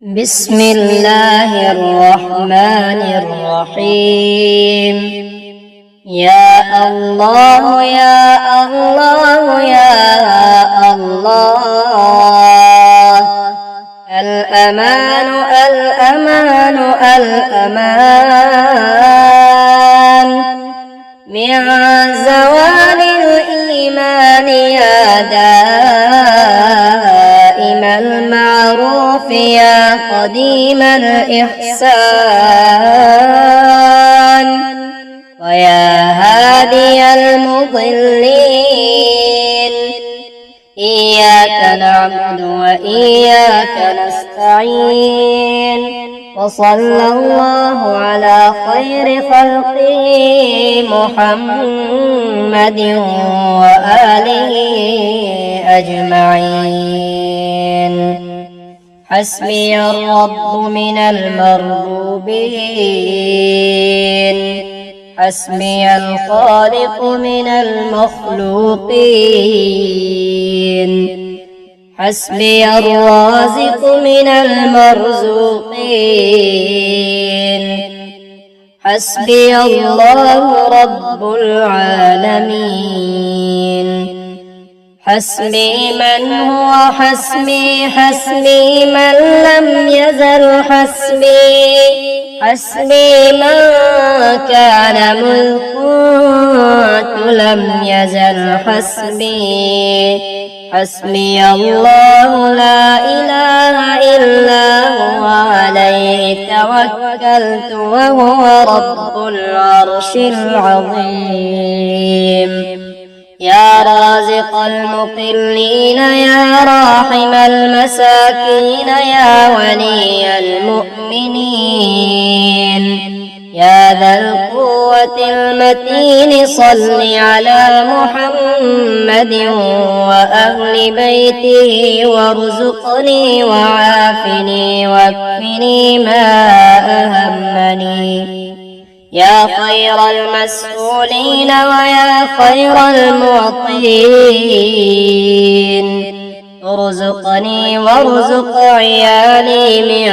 بسم الله الرحمن الرحيم. يا الله يا الله يا الله، الأمان الأمان الأمان من زوال الإيمان يا دائم المعروف يا قديم الإحسان ويا هادي المضلين، إياك نعبد وإياك نستعين، وصلى الله على خير خلقه محمد وآله أجمعين. حسبي الرب من المربوبين، حسبي الخالق من المخلوقين، حسبي الرازق من المرزوقين، حسبي الله رب العالمين. حسبي من هو حسبي، حسبي من لم يزل حسبي، حسبي من كان مذ كنت لم يزل حسبي، حسبي الله لا إله إلا هو عليه توكلت وهو رب العرش العظيم. يا رازق المقلين يا راحم المساكين يا ولي المؤمنين، يا ذا القوة المتين صل على محمد وأهل بيته وارزقني وعافني واكفني ما أهمني، يا خير المسؤولين ويا خير المعطين، ارزقني وارزق عيالي من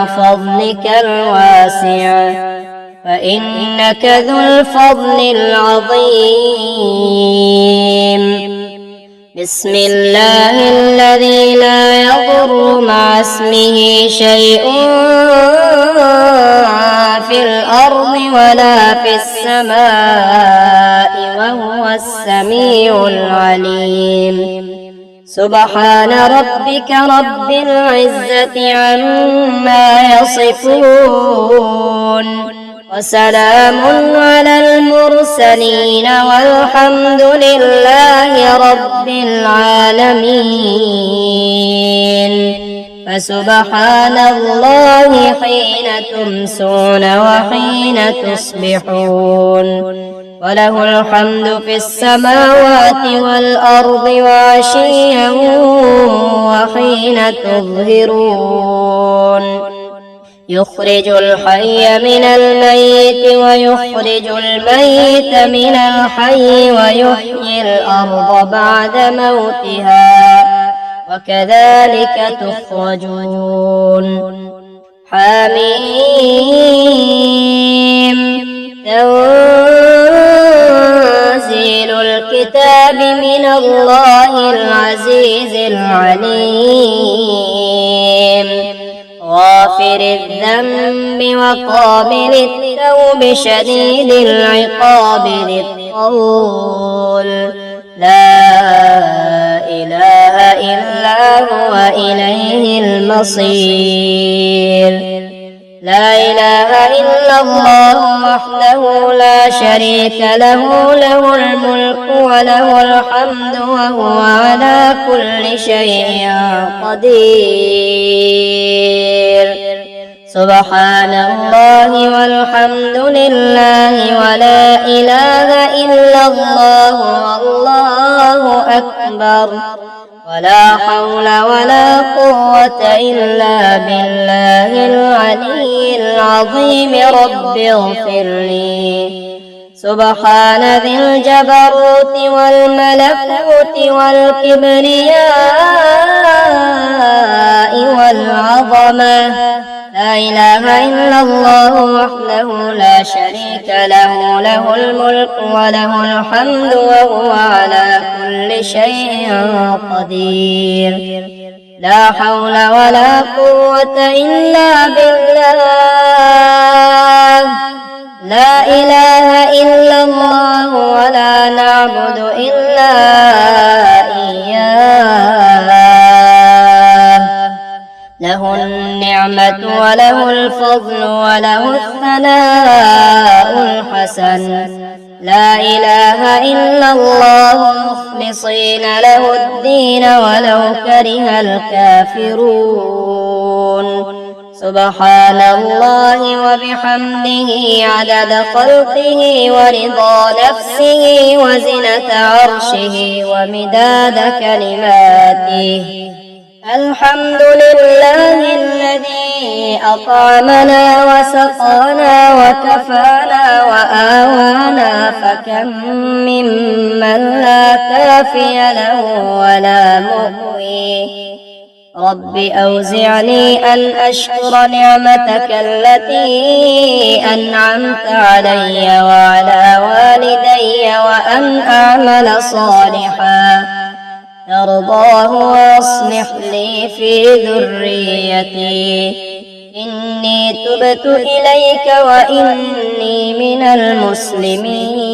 فضلك الواسع، فإنك ذو الفضل العظيم. بسم الله الذي لا يضر مع اسمه شيء في الأرض ولا في السماء وهو السميع العليم. سبحان ربك رب العزة عما يصفون، وسلام على المرسلين والحمد لله رب العالمين. فسبحان الله حين تمسون وحين تصبحون، وله الحمد في السماوات والأرض وعشيا وحين تظهرون. يخرج الحي من الميت ويخرج الميت من الحي ويحيي الأرض بعد موتها، وكذلك تخرجون. حميم. تنزيل الكتاب من الله العزيز العليم، غافر الذنب وقابل التوب شديد العقاب ذي الطول، لا إله إلا هو إليه المصير. لا إله إلا الله وحده لا شريك له، له الملك وله الحمد وهو على كل شيء قدير. سبحان الله والحمد لله ولا إله إلا الله والله أكبر، ولا حول ولا قوة إلا بالله العلي العظيم. رب اغفر لي. سبحان ذي الجبروت والملكوت والكبرياء والعظمة. لا إله إلا الله وحده لا شريك له، له الملك وله الحمد وهو على كل شيء قدير. لا حول ولا قوة إلا بالله. لا إله إلا الله ولا نعبد إلا إياه. له النعمة وله الفضل وله الثناء الحسن. لا إله إلا الله مخلصين له الدين ولو كره الكافرون. سبحان الله وبحمده عدد خلقه ورضا نفسه وزنة عرشه ومداد كلماته. الحمد لله الذي أطعمنا وسقانا وكفانا وآوانا، فكم ممن لا كافي له ولا مؤوي. رب أوزعني أن أشكر نعمتك التي أنعمت علي وعلى والدي وأن أعمل صالحا ترضاه وأصلح لي في ذريتي، إني تبت إليك وإني من المسلمين.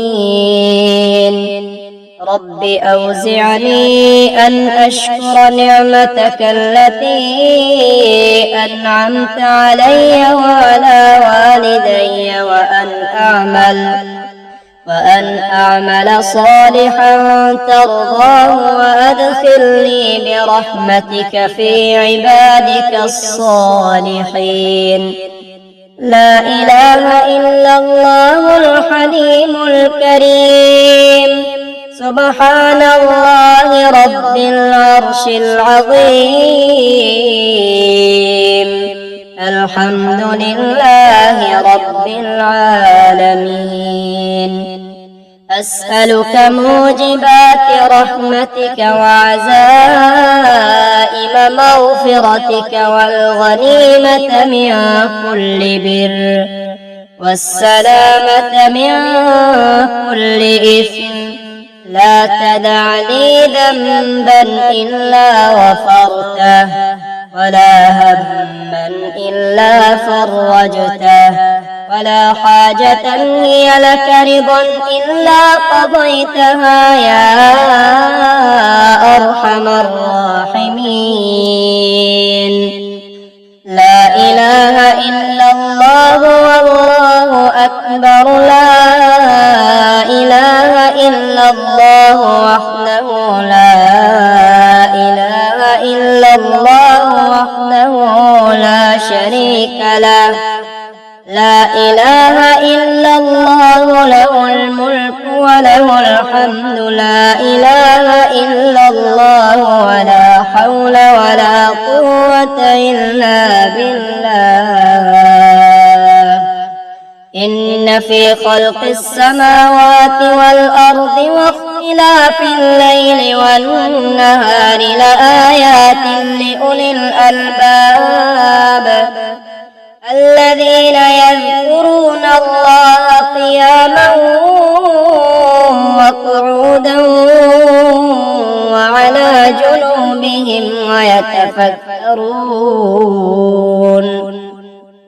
رب أوزعني أن أشكر نعمتك التي أنعمت علي وعلى والدي وأن أعمل صالحا ترضاه وأدخلني برحمتك في عبادك الصالحين. لا إله إلا الله الحليم الكريم. سبحان الله رب العرش العظيم. الحمد لله رب العالمين. أسألك موجبات رحمتك وعزائم مغفرتك والغنيمة من كل بر والسلامة من كل إثم. لا تدع لي ذنبا إلا غفرته ولا هما إلا فرجته ولا حاجة هي لك رضا إلا قضيتها يا أرحم الراحمين. لا إله إلا الله والله أكبر. لا إله إلا الله وحده لا إله إلا الله وحده لا شريك له. لا إله إلا الله له الملك وله الحمد. لا إله إلا الله ولا حول ولا قوة إلا بالله. إن في خلق السماوات والأرض واختلاف الليل والنهار لآيات لأولي الألباب الذين يذكرون الله قياما وقعودا وعلى جنوبهم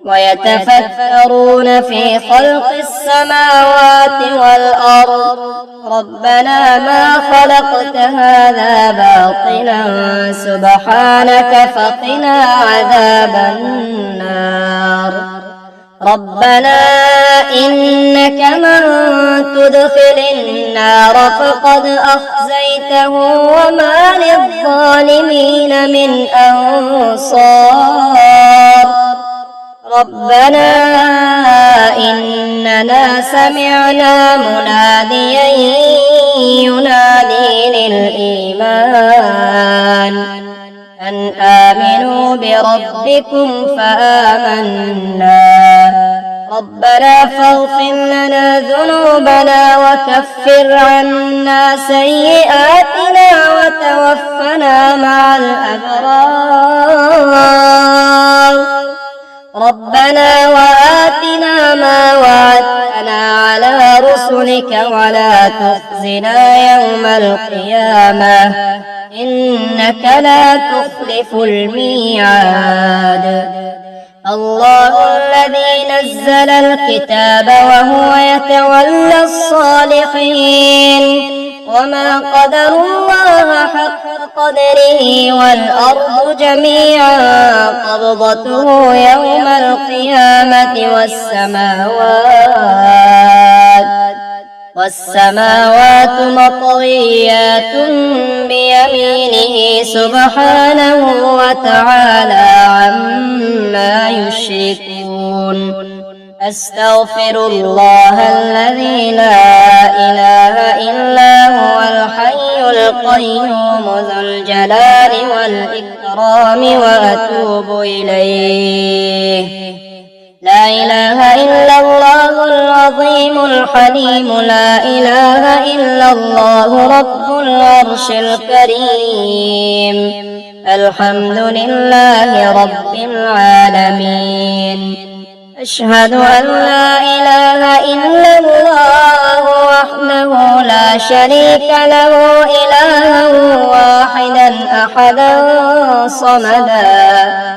ويتفكرون في خلق السماوات والأرض. ربنا ما خلقت هذا باطلا سبحانك فقنا عذاب النار. ربنا إنك من تدخل النار فقد أخزيته وما للظالمين من أنصار. ربنا إننا سمعنا مناديا ينادي للإيمان أن آمنوا بربكم فآمنا. ربنا فاغفر لنا ذنوبنا وكفر عنا سيئاتنا وتوفنا مع الأبرار ربنا وآتنا ما وعدتنا على رسلك ولا تخزنا يوم القيامة إنك لا تخلف الميعاد الله الذي نزل الكتاب وهو يتولى الصالحين وما قدر الله حق قدره والأرض جميعا قبضته يوم القيامة والسماوات مطويات بيمينه سبحانه وتعالى عما يشركون أستغفر الله الذي لا إله إلا هو الحي القيوم ذو الجلال والإكرام وأتوب إليه لا إله إلا الله العظيم الحليم لا إله إلا الله رب العرش الكريم الحمد لله رب العالمين أشهد أن لا إله إلا الله وحده لا شريك له إلها واحدا أحدا صمدا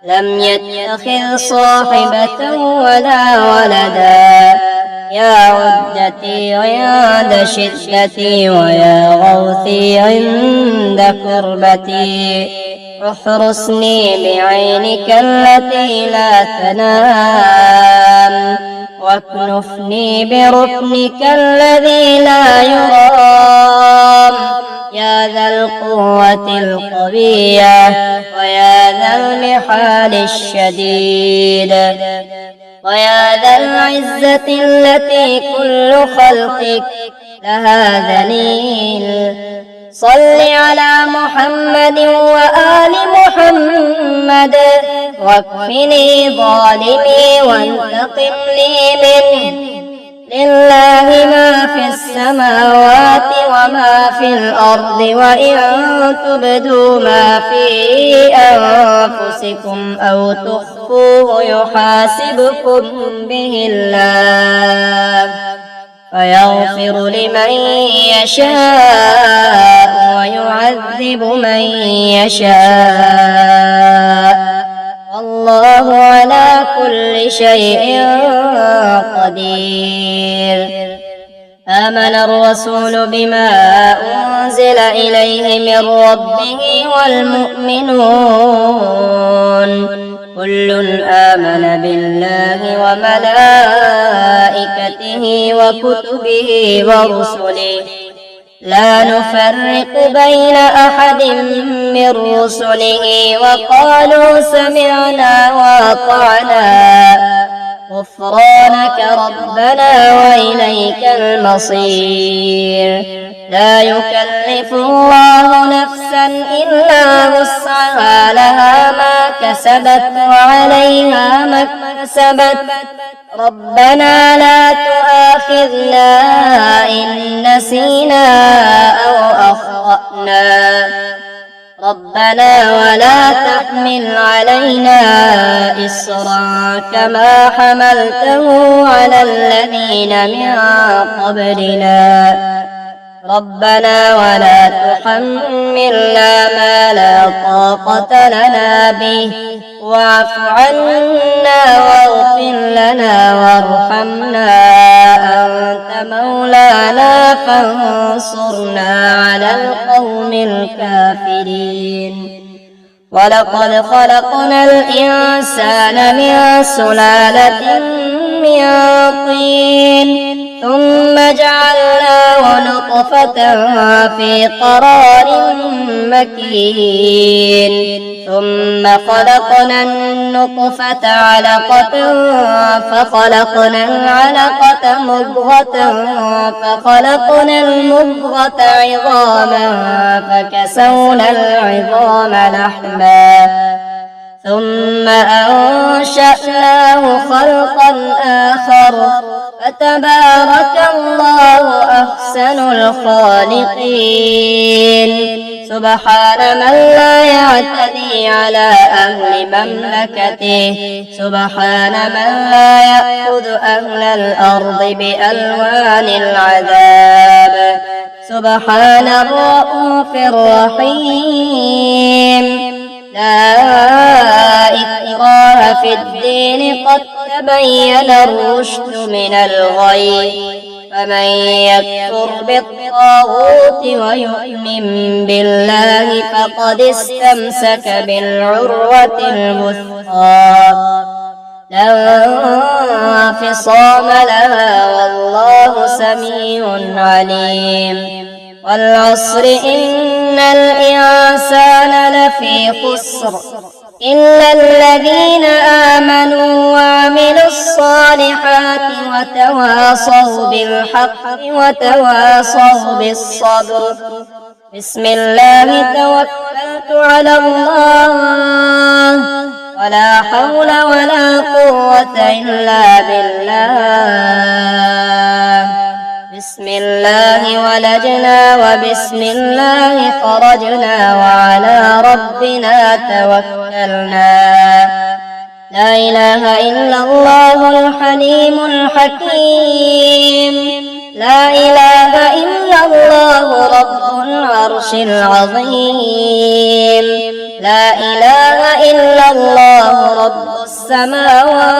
لم يتخذ صاحبة ولا ولدا يا عدتي عند شدتي ويا غوثي عند كربتي احرسني بعينك التي لا تنام واكنفني بركنك الذي لا يرام يا ذا القوة القوية ويا ذا المحال الشديد ويا ذا العزة التي كل خلقك لها ذليل صل على محمد وآل محمد واكفني ظالمي وانتقم لي منه لله ما في السماوات وما في الأرض وإن تبدوا ما في أنفسكم أو تخفوه يحاسبكم به الله فيغفر لمن يشاء ويعذب من يشاء والله على كل شيء قدير آمن الرسول بما أنزل إليه من ربه والمؤمنون كل آمن بالله وملائكته وكتبه ورسله لا نفرق بين أحد من رسله وقالوا سمعنا وأطعنا غفرانك ربنا وإليك المصير لا يكلف الله نفسا إلا وسعها لها ما كسبت وعليها ما اكتسبت ربنا لا تؤاخذنا إن نسينا أو أخطأنا ربنا ولا تحمل علينا إصرا كما حملته على الذين من قبلنا ربنا ولا تحملنا ما لا طاقة لنا به واعف عنا واغفر لنا وارحمنا أنت مولانا فانصرنا على القوم الكافرين ولقد خلقنا الإنسان من سلالة من طين ثم جعلناه نطفة في قرار مكين ثم خلقنا النطفة علقة فخلقنا العلقة مضغة فخلقنا المضغة عظاما فكسونا العظام لحما ثم أنشأناه خلقا آخر فتبارك الله أحسن الخالقين. سبحان من لا يعتدي على أهل مملكته، سبحان من لا يأخذ أهل الأرض بألوان العذاب، سبحان الرؤوف الرحيم. لا إكراه في الدين قد تبين الرشد من الغي، فمن يكفر بالطاغوت ويؤمن بالله فقد استمسك بالعروة الوثقى لا انفصام لها والله سميع عليم. والعصر إن الإنسان لفي خسر إلا الذين آمنوا وعملوا الصالحات وتواصوا بالحق وتواصوا بالصبر. بسم الله توكلت على الله ولا حول ولا قوة إلا بالله. بسم الله ولجنا وبسم الله خرجنا وعلى ربنا توكلنا. لا إله إلا الله الحليم الحكيم. لا إله إلا الله رب العرش العظيم. لا إله إلا الله رب السماوات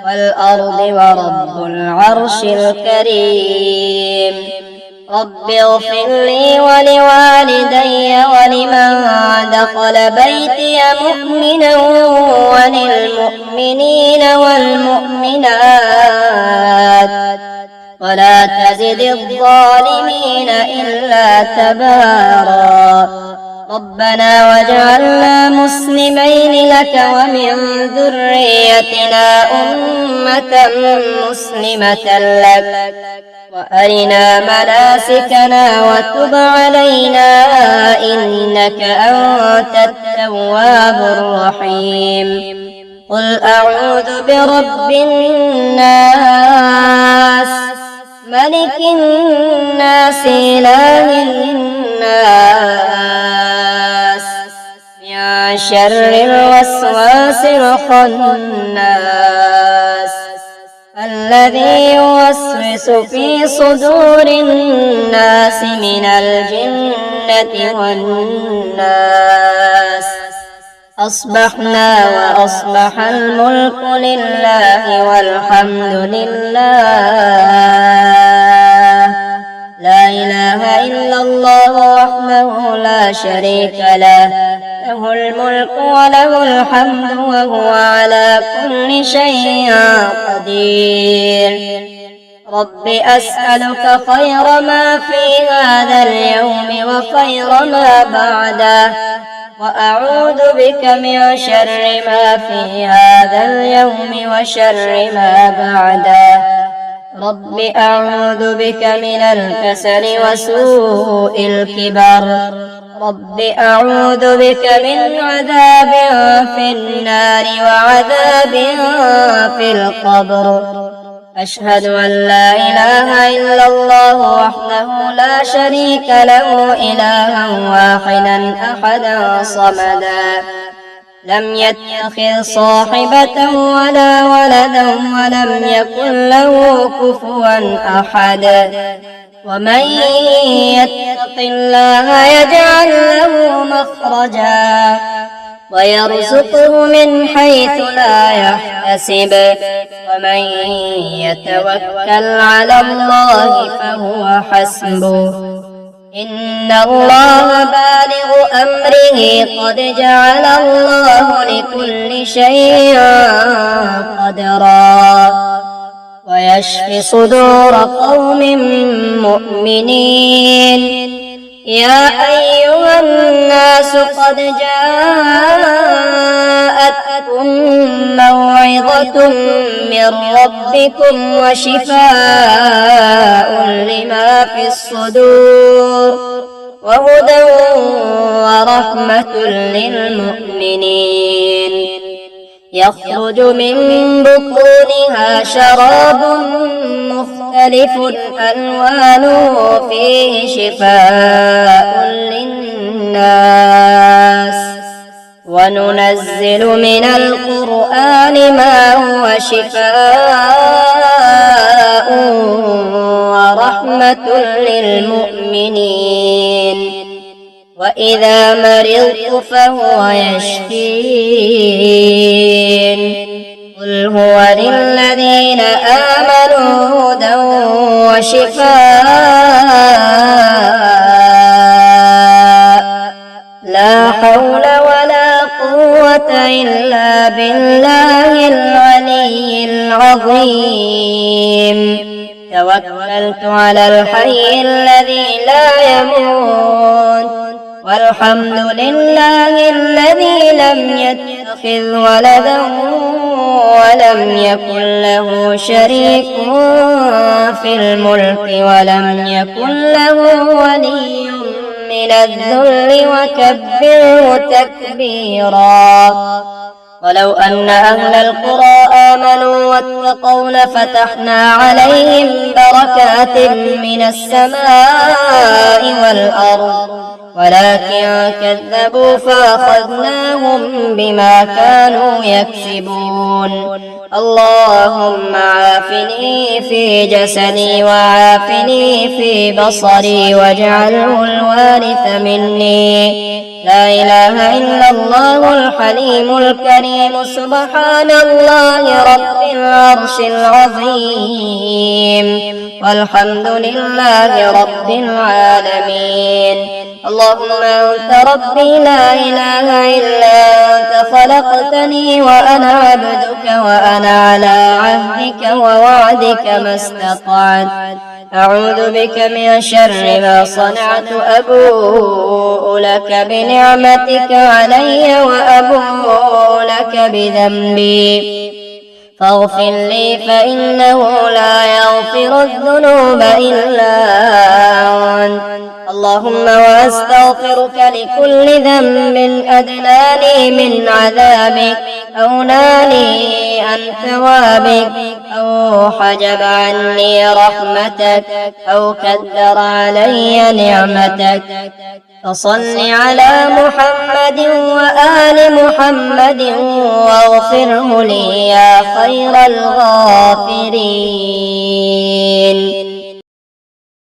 والأرض ورب العرش الكريم. رب اغفر لي ولوالدي ولمن دخل بيتي مؤمنا وللمؤمنين والمؤمنات ولا تزد الظالمين إلا تبارا. ربنا واجعلنا مسلمين لك ومن ذريتنا أمة مسلمة لك وأرنا مناسكنا وتب علينا إنك أنت التواب الرحيم. قل أعوذ برب الناس ملك الناس إله الناس من شر الوسواس الخناس الذي يوسوس في صدور الناس من الجنة والناس. أصبحنا وأصبح الملك لله والحمد لله. لا إله إلا الله وحده لا شريك له، له الملك وله الحمد وهو على كل شيء قدير. رب أسألك خير ما في هذا اليوم وخير ما بعده، وأعوذ بك من شر ما في هذا اليوم وشر ما بعده. رب أعوذ بك من الكسل وسوء الكبر. رب أعوذ بك من عذاب في النار وعذاب في القبر. أشهد أن لا إله إلا الله وحده لا شريك له إلها واحدا أحدا صمدا لم يتخذ صاحبة ولا ولدا ولم يكن له كفوا أحد. ومن يتق الله يجعل له مخرجا ويرزقه من حيث لا يحتسب ومن يتوكل على الله فهو حسبه إن الله بالغ أمره قد جعل الله لكل شيء قدرا ويشفي صدور قوم مؤمنين. يا أيها الناس قد جاءتكم موعظة من ربكم وشفاء لما في الصدور وهدى ورحمة للمؤمنين يخرج من بطونها شراب مختلف ألوانه فيه شفاء للناس وننزل من القرآن ما هو شفاء ورحمة للمؤمنين وإذا مرضت فهو يشفين قل هو للذين آمنوا هدى وشفاء لا حول ولا قوة إلا بالله العلي العظيم توكلت على الحي الذي لا يموت والحمد لله الذي لم يتخذ ولدا ولم يكن له شريك في الملك ولم يكن له ولي من الذل وكبره تكبيرا ولو أن أهل القرى آمنوا واتقوا لفتحنا عليهم بركات من السماء والأرض ولكن كذبوا فأخذناهم بما كانوا يكسبون اللهم عافني في جسدي وعافني في بصري واجعله الوارث مني لا إله إلا الله الحليم الكريم سبحان الله رب العرش العظيم والحمد لله رب العالمين اللهم أنت ربي لا إله إلا أنت خلقتني وأنا عبدك وأنا على عهدك ووعدك ما استطعت أعوذ بك من شر ما صنعت أبوء لك بنعمتك علي وأبوء لك بذنبي فاغفر لي فإنه لا يغفر الذنوب إلا أنت اللهم وأستغفرك لكل ذنب أدناني من عذابك أو نالي عن ثوابك أو حجب عني رحمتك أو كدر علي نعمتك فصل على محمد وآل محمد واغفره لي يا خير الغافرين.